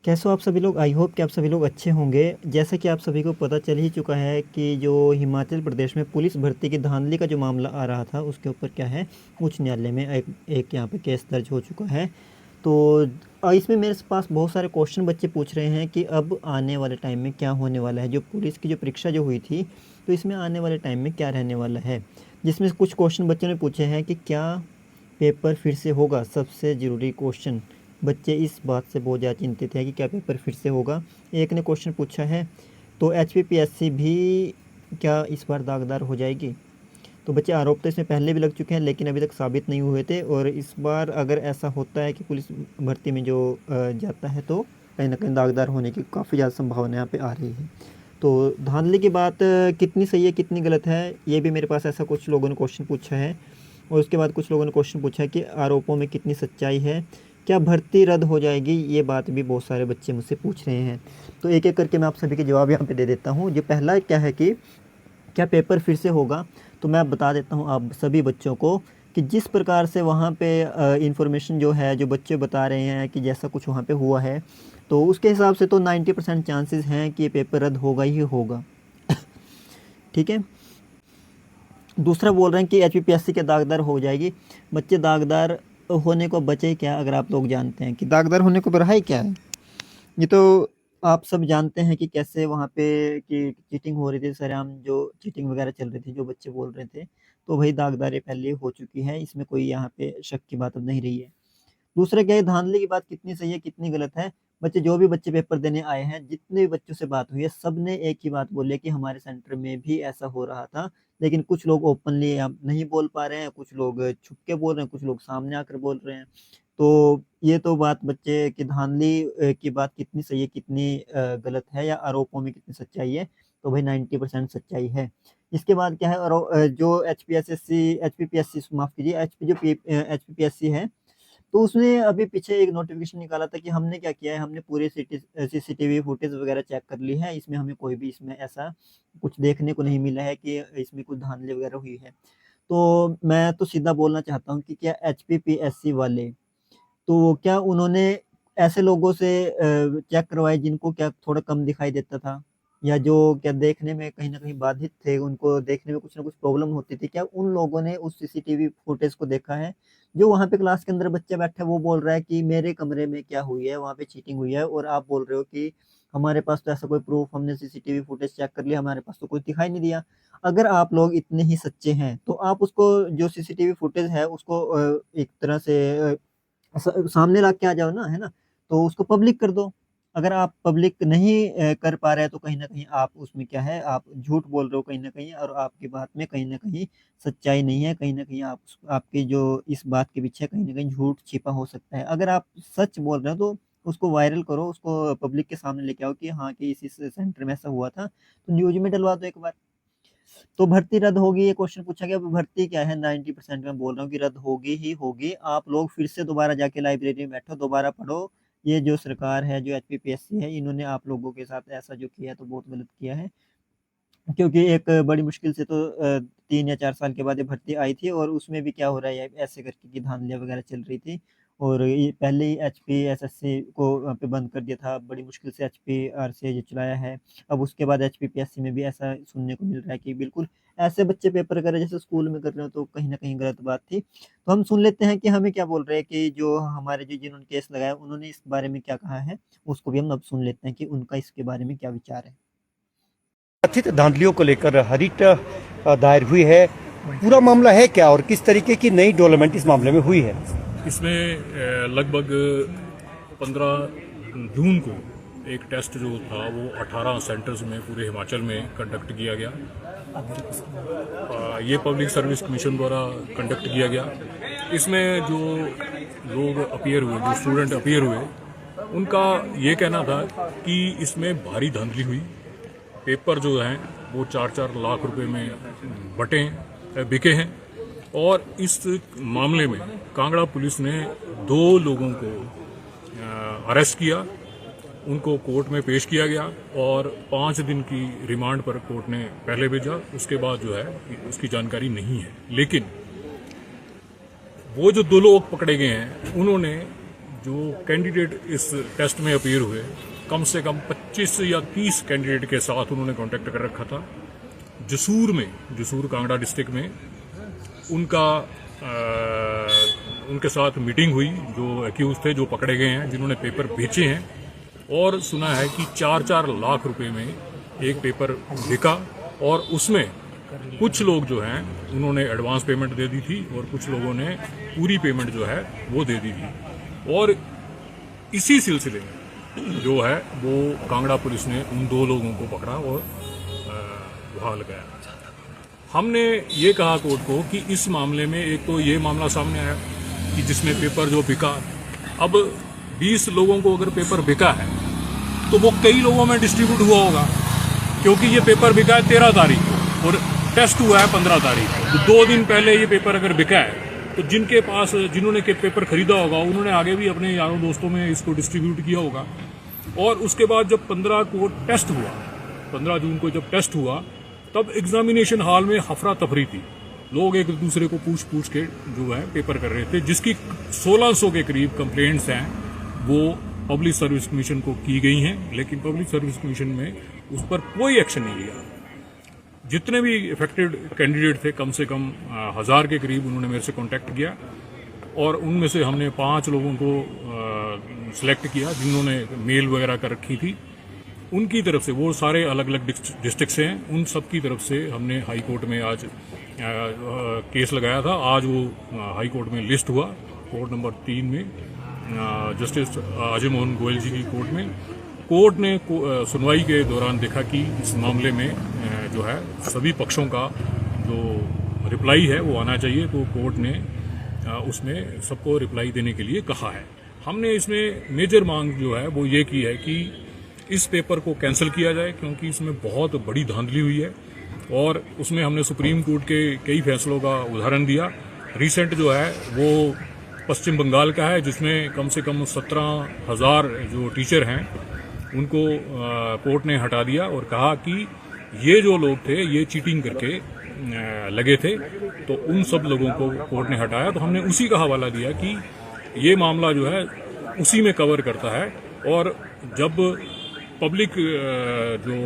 कैसे हो आप सभी लोग। आई होप कि आप सभी लोग अच्छे होंगे। जैसा कि आप सभी को पता चल ही चुका है कि जो हिमाचल प्रदेश में पुलिस भर्ती की धांधली का जो मामला आ रहा था उसके ऊपर क्या है, उच्च न्यायालय में एक यहाँ पे केस दर्ज हो चुका है। तो इसमें मेरे पास बहुत सारे क्वेश्चन बच्चे पूछ रहे हैं कि अब आने वाले टाइम में क्या होने वाला है। जो पुलिस की जो परीक्षा जो हुई थी तो इसमें आने वाले टाइम में क्या रहने वाला है, जिसमें कुछ क्वेश्चन बच्चों ने पूछे हैं कि क्या पेपर फिर से होगा। सबसे ज़रूरी क्वेश्चन, बच्चे इस बात से बहुत ज़्यादा चिंतित हैं कि क्या पेपर फिर से होगा। एक ने क्वेश्चन पूछा है तो एचपीपीएससी भी क्या इस बार दागदार हो जाएगी। तो बच्चे आरोप तो इसमें पहले भी लग चुके हैं लेकिन अभी तक साबित नहीं हुए थे, और इस बार अगर ऐसा होता है कि पुलिस भर्ती में जो जाता है तो कहीं ना कहीं दागदार होने की काफ़ी ज़्यादा संभावना यहाँ पे आ रही है। तो धांधली की बात कितनी सही है कितनी गलत है, ये भी मेरे पास ऐसा कुछ लोगों ने क्वेश्चन पूछा है। और उसके बाद कुछ लोगों ने क्वेश्चन पूछा है कि आरोपों में कितनी सच्चाई है, क्या भर्ती रद्द हो जाएगी। ये बात भी बहुत सारे बच्चे मुझसे पूछ रहे हैं। तो एक एक करके मैं आप सभी के जवाब यहाँ पे दे देता हूँ। जो पहला क्या है कि क्या पेपर फिर से होगा, तो मैं बता देता हूँ आप सभी बच्चों को कि जिस प्रकार से वहाँ पे इंफॉर्मेशन जो है जो बच्चे बता रहे हैं कि जैसा कुछ वहाँ पे हुआ है, तो उसके हिसाब से तो 90% चांसेस हैं कि ये पेपर रद्द होगा ही होगा। ठीक है। दूसरा बोल रहे हैं कि एचपीपीएससी के दागदार हो जाएगी। बच्चे दागदार होने को बचे क्या, अगर आप लोग जानते हैं कि दागदार होने को बरहा ही क्या है। ये तो आप सब जानते हैं कि कैसे वहाँ पे कि चीटिंग हो रही थी, सरेआम जो चीटिंग वगैरह चल रही थी, जो बच्चे बोल रहे थे, तो वही दागदारी पहले हो चुकी है। इसमें कोई यहाँ पे शक की बात अब नहीं रही है। दूसरा क्या है, धांधली की बात कितनी सही है कितनी गलत है। बच्चे जो भी बच्चे पेपर देने आए हैं, जितने भी बच्चों से बात हुई है, सब ने एक ही बात बोली है कि हमारे सेंटर में भी ऐसा हो रहा था। लेकिन कुछ लोग ओपनली अब नहीं बोल पा रहे हैं, कुछ लोग छुप के बोल रहे हैं, कुछ लोग सामने आकर बोल रहे हैं। तो ये तो बात बच्चे की धांधली की बात कितनी सही है कितनी गलत है, या आरोपों में कितनी सच्चाई है, तो भाई 90% सच्चाई है। इसके बाद क्या है, जो एचपीपीएससी माफ कीजिए, एचपीपीएससी है, तो उसने अभी पीछे एक नोटिफिकेशन निकाला था कि हमने क्या किया है, हमने पूरे सीसीटीवी फुटेज वगैरह चेक कर ली है, इसमें हमें कोई भी इसमें ऐसा कुछ देखने को नहीं मिला है कि इसमें कुछ धांधली वगैरह हुई है। तो मैं तो सीधा बोलना चाहता हूँ कि क्या एचपीपीएससी वाले, तो क्या उन्होंने ऐसे लोगों से चेक करवाए जिनको क्या थोड़ा कम दिखाई देता था, या जो क्या देखने में कहीं ना कहीं बाधित थे, उनको देखने में कुछ ना कुछ प्रॉब्लम होती थी, क्या उन लोगों ने उस सीसीटीवी फुटेज को देखा है। जो वहाँ पे क्लास के अंदर बच्चा बैठा है वो बोल रहा है कि मेरे कमरे में क्या हुई है, वहाँ पे चीटिंग हुई है, और आप बोल रहे हो कि हमारे पास तो ऐसा कोई प्रूफ, हमने सीसीटीवी फुटेज चेक कर लिया, हमारे पास तो कुछ दिखाई नहीं दिया। अगर आप लोग इतने ही सच्चे हैं तो आप उसको जो सीसीटीवी फुटेज है उसको एक तरह से सामने ला के आ जाओ ना, है ना। तो उसको पब्लिक कर दो। अगर आप पब्लिक नहीं कर पा रहे हैं तो कहीं ना कहीं आप उसमें क्या है, आप झूठ बोल रहे हो कहीं ना कहीं, और आपकी बात में कहीं ना कहीं सच्चाई नहीं है। कहीं ना कहीं आप आपकी जो इस बात के पीछे कहीं ना कहीं झूठ छिपा हो सकता है। अगर आप सच बोल रहे हो तो उसको वायरल करो, उसको पब्लिक के सामने लेके आओ कि हाँ कि इस सेंटर में ऐसा हुआ था, तो न्यूज में डलवा दो एक बार। तो भर्ती रद्द होगी, ये क्वेश्चन पूछा गया। भर्ती क्या है, 90% मैं बोल रहा हूँ कि रद्द होगी ही होगी। आप लोग फिर से दोबारा जाके लाइब्रेरी में बैठो, दोबारा पढ़ो। ये जो सरकार है, जो एचपीपीएससी है, इन्होंने आप लोगों के साथ ऐसा जो किया है तो बहुत गलत किया है। क्योंकि एक बड़ी मुश्किल से तो 3 या 4 साल के बाद ये भर्ती आई थी, और उसमें भी क्या हो रहा है, ऐसे करके की धांधलियाँ वगैरह चल रही थी। और ये पहले ही एचपीएसएससी को वहाँ पे बंद कर दिया था, बड़ी मुश्किल से एचपीआरसी जो चलाया है। अब उसके बाद एचपीपीएससी में भी ऐसा सुनने को मिल रहा है कि बिल्कुल ऐसे बच्चे पेपर कर रहे हैं जैसे स्कूल में कर रहे हो, तो कहीं ना कहीं गलत बात थी। तो हम सुन लेते हैं कि हमें क्या बोल रहे हैं, कि जो हमारे जो जिन्होंने केस लगाया उन्होंने इस बारे में क्या कहा है, उसको भी हम अब सुन लेते हैं कि उनका इसके बारे में क्या विचार है। कथित धांधलियों को लेकर हरिट दायर हुई है। पूरा मामला है क्या और किस तरीके की नई डेवलपमेंट इस मामले में हुई है? इसमें लगभग 15 जून को एक टेस्ट जो था वो 18 सेंटर्स में पूरे हिमाचल में कंडक्ट किया गया। ये पब्लिक सर्विस कमीशन द्वारा कंडक्ट किया गया। इसमें जो लोग अपीयर हुए, जो स्टूडेंट अपीयर हुए, उनका ये कहना था कि इसमें भारी धांधली हुई। पेपर जो हैं वो 4-4 लाख रुपए में बिके हैं। और इस मामले में कांगड़ा पुलिस ने 2 लोगों को अरेस्ट किया, उनको कोर्ट में पेश किया गया, और 5 दिन की रिमांड पर कोर्ट ने पहले भेजा। उसके बाद जो है उसकी जानकारी नहीं है। लेकिन वो जो 2 लोग पकड़े गए हैं, उन्होंने जो कैंडिडेट इस टेस्ट में अपीयर हुए, कम से कम 25 या 30 कैंडिडेट के साथ उन्होंने कांटेक्ट कर रखा था। जसूर कांगड़ा डिस्ट्रिक्ट में उनके साथ मीटिंग हुई, जो एक्यूज थे, जो पकड़े गए हैं, जिन्होंने पेपर बेचे हैं, और सुना है कि 4-4 लाख रुपए में एक पेपर बिका, और उसमें कुछ लोग जो हैं उन्होंने एडवांस पेमेंट दे दी थी और कुछ लोगों ने पूरी पेमेंट जो है वो दे दी थी। और इसी सिलसिले में जो है वो कांगड़ा पुलिस ने उन 2 लोगों को पकड़ा और वहाँ लगाया। हमने ये कहा कोर्ट को कि इस मामले में एक तो ये मामला सामने आया कि जिसमें पेपर जो बिका, अब 20 लोगों को अगर पेपर बिका है तो वो कई लोगों में डिस्ट्रीब्यूट हुआ होगा, क्योंकि ये पेपर बिका है 13 तारीख को और टेस्ट हुआ है 15 तारीख को। तो 2 दिन पहले ये पेपर अगर बिका है तो जिनके पास, जिन्होंने के पेपर खरीदा होगा, उन्होंने आगे भी अपने यारों दोस्तों में इसको डिस्ट्रीब्यूट किया होगा। और उसके बाद जब 15 को टेस्ट हुआ, 15 जून को जब टेस्ट हुआ, तब एग्जामिनेशन हॉल में हफरा तफरी थी। लोग एक दूसरे को पूछ के जो है पेपर कर रहे थे, जिसकी 1600 के करीब कंप्लेंट्स हैं वो पब्लिक सर्विस कमीशन को की गई हैं, लेकिन पब्लिक सर्विस कमीशन में उस पर कोई एक्शन नहीं लिया। जितने भी इफेक्टेड कैंडिडेट थे, कम से कम 1000 के करीब, उन्होंने मेरे से कांटेक्ट किया और उनमें से हमने 5 लोगों को सिलेक्ट किया जिन्होंने मेल वगैरह कर रखी थी। उनकी तरफ से, वो सारे अलग अलग डिस्ट्रिक्ट से हैं, उन सब की तरफ से हमने हाई कोर्ट में आज केस लगाया था। आज वो हाई कोर्ट में लिस्ट हुआ, कोर्ट नंबर 3 में, जस्टिस अजय मोहन गोयल जी की कोर्ट में। कोर्ट ने सुनवाई के दौरान देखा कि इस मामले में जो है सभी पक्षों का जो रिप्लाई है वो आना चाहिए, तो कोर्ट ने उसमें सबको रिप्लाई देने के लिए कहा है। हमने इसमें मेजर मांग जो है वो ये की है कि इस पेपर को कैंसिल किया जाए, क्योंकि इसमें बहुत बड़ी धांधली हुई है और उसमें हमने सुप्रीम कोर्ट के कई फैसलों का उदाहरण दिया। रिसेंट जो है वो पश्चिम बंगाल का है, जिसमें कम से कम 17,000 जो टीचर हैं उनको कोर्ट ने हटा दिया और कहा कि ये जो लोग थे ये चीटिंग करके लगे थे, तो उन सब लोगों को कोर्ट ने हटाया। तो हमने उसी का हवाला दिया कि ये मामला जो है उसी में कवर करता है, और जब पब्लिक जो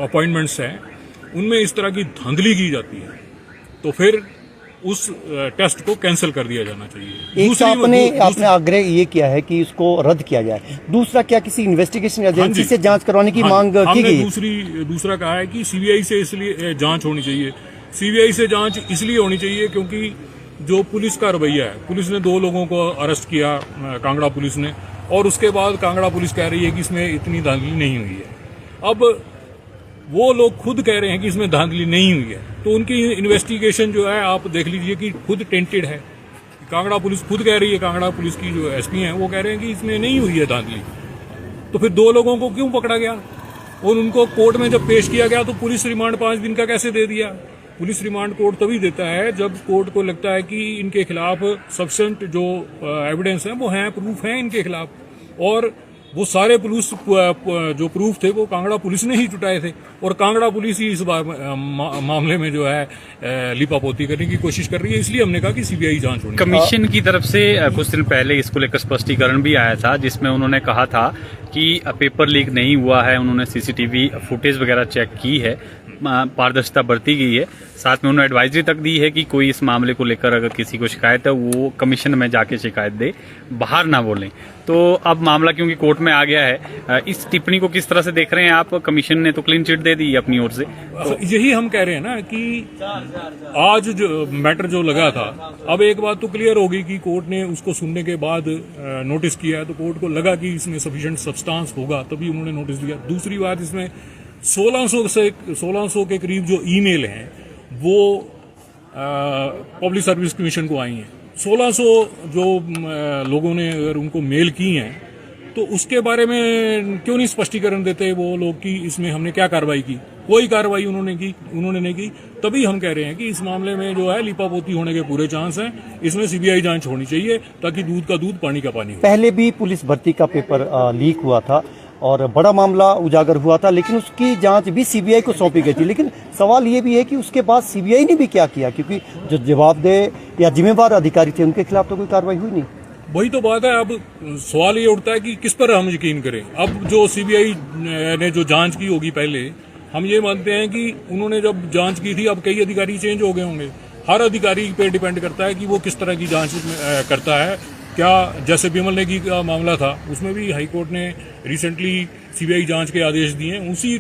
अपॉइंटमेंट्स हैं उनमें इस तरह की धांधली की जाती है तो फिर उस टेस्ट को कैंसिल कर दिया जाना चाहिए। एक तो आपने आग्रह ये किया है कि इसको रद्द किया जाए, दूसरा क्या किसी इन्वेस्टिगेशन एजेंसी से जांच करवाने की मांग की गई? दूसरा कहा है कि सीबीआई से इसलिए जांच होनी चाहिए। सीबीआई से जांच इसलिए होनी चाहिए क्योंकि जो पुलिस का रवैया है, पुलिस ने 2 लोगों को अरेस्ट किया, कांगड़ा पुलिस ने, और उसके बाद कांगड़ा पुलिस कह रही है कि इसमें इतनी धांधली नहीं हुई है। अब वो लोग खुद कह रहे हैं कि इसमें धांधली नहीं हुई है, तो उनकी इन्वेस्टिगेशन जो है आप देख लीजिए कि खुद टेंटेड है। कांगड़ा पुलिस खुद कह रही है, कांगड़ा पुलिस की जो एसपी हैं वो कह रहे हैं कि इसमें नहीं हुई है धांधली, तो फिर 2 लोगों को क्यों पकड़ा गया? और उनको कोर्ट में जब पेश किया गया तो पुलिस रिमांड 5 दिन का कैसे दे दिया? पुलिस रिमांड कोर्ट तभी देता है जब कोर्ट को लगता है कि इनके खिलाफ सफिशिएंट जो एविडेंस है वो हैं, प्रूफ है इनके खिलाफ, और वो सारे पुलिस जो प्रूफ थे वो कांगड़ा पुलिस ने ही जुटाए थे, और कांगड़ा पुलिस ही इस बार मामले में जो है लिपापोती करने की कोशिश कर रही है। इसलिए हमने कहा कि सीबीआई जांच होनी। कमीशन की तरफ से कुछ दिन पहले इसको लेकर स्पष्टीकरण भी आया था, जिसमें उन्होंने कहा था कि पेपर लीक नहीं हुआ है, उन्होंने सीसीटीवी फुटेज वगैरह चेक की है, पारदर्शिता बरती गई है। साथ में उन्होंने एडवाइजरी तक दी है कि कोई इस मामले को लेकर अगर किसी को शिकायत है वो कमीशन में जाके शिकायत दे, बाहर ना बोलें। तो अब मामला क्योंकि कोर्ट में आ गया है, इस टिप्पणी को किस तरह से देख रहे हैं आप? कमीशन ने तो क्लीन चिट दे दी अपनी ओर से, तो यही हम कह रहे हैं ना कि आज जो मैटर जो लगा था, अब एक बात तो क्लियर होगी कि कोर्ट ने उसको सुनने के बाद नोटिस किया है, तो कोर्ट को लगा कि इसमें सफिशिएंट सब्सटेंस होगा तभी उन्होंने नोटिस दिया। दूसरी बात, इसमें 1600 के करीब जो ईमेल हैं वो पब्लिक सर्विस कमीशन को आई हैं। 1600 जो लोगों ने अगर उनको मेल की हैं तो उसके बारे में क्यों नहीं स्पष्टीकरण देते वो लोग कि इसमें हमने क्या कार्रवाई की? कोई कार्रवाई उन्होंने नहीं की। तभी हम कह रहे हैं कि इस मामले में जो है लिपापोती होने के पूरे चांस हैं, इसमें सीबीआई जांच होनी चाहिए ताकि दूध का दूध पानी का पानी हो। पहले भी पुलिस भर्ती का पेपर लीक हुआ था और बड़ा मामला उजागर हुआ था, लेकिन उसकी जांच भी सीबीआई को सौंपी गई थी। लेकिन सवाल ये भी है कि उसके बाद सीबीआई ने भी क्या किया, क्योंकि जो जवाबदेह या जिम्मेवार अधिकारी थे उनके खिलाफ तो कोई कार्रवाई हुई नहीं। वही तो बात है। अब सवाल ये उठता है कि किस पर हम यकीन करें। अब जो सीबीआई ने जो जांच की होगी पहले, हम ये मानते हैं कि उन्होंने जब जांच की थी, अब कई अधिकारी चेंज हो गए होंगे। हर अधिकारी पे डिपेंड करता है कि वो किस तरह की जांच करता है। क्या जैसे विमल नेगी का मामला था, उसमें भी हाईकोर्ट ने रिसेंटली सीबीआई जांच के आदेश दिए हैं। उसी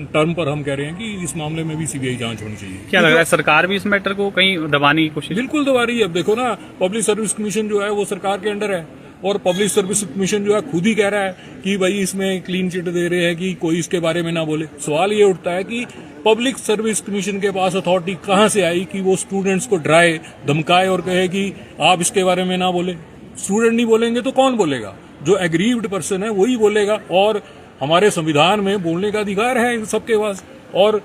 टर्म पर हम कह रहे हैं कि इस मामले में भी सीबीआई जांच होनी चाहिए। क्या लग रहा है सरकार भी इस मैटर को कहीं दबाने की कोशिश? बिल्कुल दबा रही है। अब देखो ना, पब्लिक सर्विस कमीशन जो है वो सरकार के अंडर है, और पब्लिक सर्विस कमीशन जो है खुद ही कह रहा है कि भाई इसमें क्लीन चिट दे रहे हैं कि कोई इसके बारे में ना बोले। सवाल ये उठता है कि पब्लिक सर्विस कमीशन के पास अथॉरिटी कहां से आई कि वो स्टूडेंट्स को डराए, धमकाए और कहे कि आप इसके बारे में ना बोले। स्टूडेंट नहीं बोलेंगे तो कौन बोलेगा? जो एग्रीव्ड पर्सन है वही बोलेगा, और हमारे संविधान में बोलने का अधिकार है सबके पास। और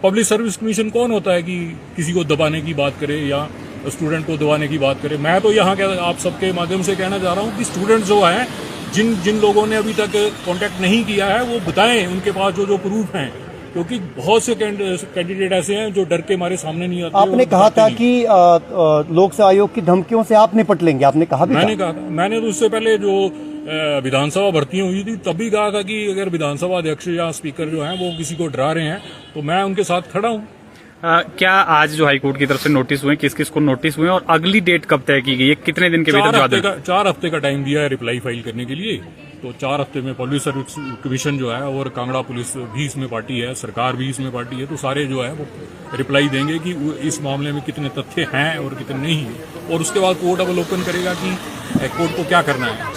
पब्लिक सर्विस कमीशन कौन होता है कि किसी को दबाने की बात करे या स्टूडेंट को दबाने की बात करे? मैं तो यहाँ आप सबके माध्यम से कहना चाह रहा हूँ कि स्टूडेंट जो हैं, जिन लोगों ने अभी तक कांटेक्ट नहीं किया है, वो बताएं उनके पास जो प्रूफ हैं, क्योंकि बहुत से कैंडिडेट ऐसे हैं जो डर के मारे सामने नहीं आते। आपने कहा था कि लोक सेवा आयोग की धमकियों से आप निपट लेंगे, आपने कहा भी मैंने तो उससे पहले जो विधानसभा भर्तियां हुई थी तब भी कहा था कि अगर विधानसभा अध्यक्ष या स्पीकर जो हैं वो किसी को डरा रहे हैं तो मैं उनके साथ खड़ा हूं। क्या आज जो हाईकोर्ट की तरफ से नोटिस हुए, किस किस को नोटिस हुए और अगली डेट कब तय की गई है? कितने दिन के भीतर? 4 हफ्ते का टाइम दिया है रिप्लाई फाइल करने के लिए। तो 4 हफ्ते में पब्लिक सर्विस कमीशन जो है और कांगड़ा पुलिस भी इसमें पार्टी है, सरकार भी इसमें पार्टी है, तो सारे जो है वो रिप्लाई देंगे कि इस मामले में कितने तथ्य हैं और कितने नहीं है, और उसके बाद कोर्ट अवलोकन करेगा कि कोर्ट को क्या करना है।